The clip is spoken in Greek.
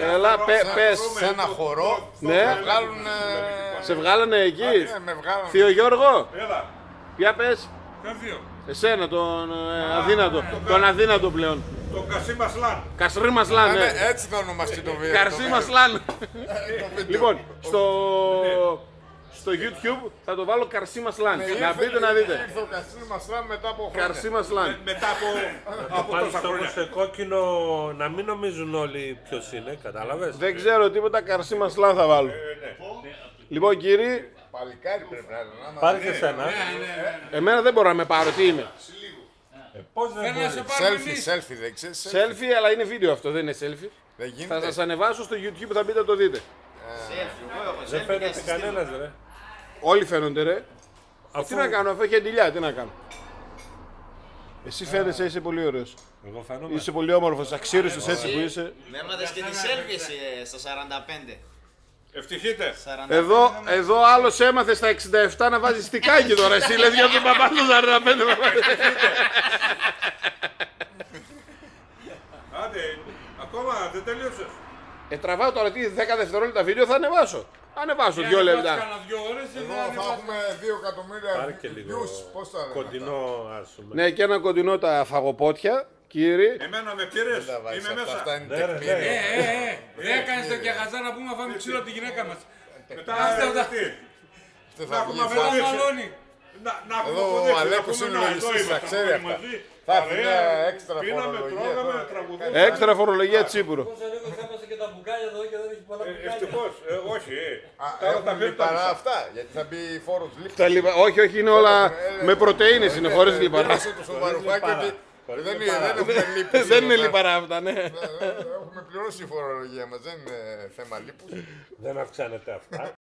Έλα, πες. Σε ένα χορό. Ναι. Σε βγάλανε εκεί. Με βγάλανε. Θείο Γιώργο. Έλα. Ποια πες. Ποιο δύο. Εσένα, τον αδύνατο. Τον αδύνατο πλέον. Το Κασί Μασλάν. Κασρί Μασλάν, ναι. Έτσι θα ονομαστεί το βίντεο. Καρσί Μασλάν. Λοιπόν, στο YouTube θα το βάλω Καρσί Μασλάν. Να μπείτε να δείτε. Ήρθε ο Κασί Μασλάν μετά από χρόνια. Καρσί Μασλάν. Μετά από Πάλι τόσα όμως χρόνια. σε κόκκινο να μην νομίζουν όλοι ποιος είναι, κατάλαβες. Δεν ξέρω τίποτα, Καρσί Μασλάν θα βάλω. Λοιπόν, κύριοι, Παλικάρι πρέπει να είναι. Πάρε και εσένα. εμένα δεν μπορώ να με πάρω. Τι είμαι. Πώς δεν μπορεί. Selfie δεν ξέρεις. Selfie, αλλά είναι βίντεο αυτό, δεν είναι selfie. Δεν Θα γίνεται. σας ανεβάσω στο YouTube, θα μπείτε να το δείτε. Δεν φαίνεται κανένας ρε. Όλοι φαίνονται, ρε. Αφού Τι να κάνω, αφού έχει αντιλιά, τι να κάνω. Εσύ φαίνεσαι, είσαι πολύ ωραίος. εγώ φαίνομαι. Είσαι πολύ όμορφος, αξίριστος έτσι που είσαι. Με έμαθες και τη selfie εσύ, στα 45. Ευτυχείτε. 45. Εδώ άλλος έμαθε στα 67 να βάζει στικάκι τώρα. Εσύ λες για τον παπά του 45. Άντε, ακόμα δεν τελείωσες. Τραβάω τώρα τι 10 δευτερόλεπτα βίντεο θα ανεβάσω. Ανεβάσω 2 λεπτά. Εδώ θα έχουμε 2 Πάρε εκατομμύρια και λίγο views. Πώς θα λένε. κοντινό ας πούμε. Ναι, και ένα κοντινό τα φαγοπότια, κύριοι. Εμένα με πήρες. Τα βάζεις Είμαι αυτά, μέσα. αυτά είναι Ναι, ρε, τεκμήρια. ναι. Δεν έκανες το και χαζά να πούμε να φάμε ξύλο από τη γυναίκα μας. Μετά Αυτά, τι. Δεν Να θα έχουμε βγει. Καλά αποδείξει. μαλώνει. Να έχουμε Εδώ ο αποδείξει, να Αλέκος πούμε, είναι να, λογιστής, εδώ είμαι, τα θα ξέρει πούμε αυτά. μαζί. Θα έρθει μια Παρέα, έξτρα πίναμε, φορολογία τρώγαμε, τώρα. τραγουδούσαμε. Έξτρα φορολογία τσίπουρο. και τα μπουκάλια εδώ και δεν έχει πολλά Ευτυχώς, όχι. Τώρα τα Έχουν πήρε τα λιπαρά μισά. αυτά, γιατί θα μπει φόρος λίπτης. Όχι, όχι, είναι όλα με πρωτεΐνες, είναι χωρίς λιπαρά. Δήλωσε το σοβαρουφάκι ότι δεν έχουμε λίπους. Δεν είναι λιπαρά αυτά, ναι. Έχουμε πληρώσει η φορολογία μας, δεν είναι θέμα λίπους. Δεν αυξάνεται αυτά.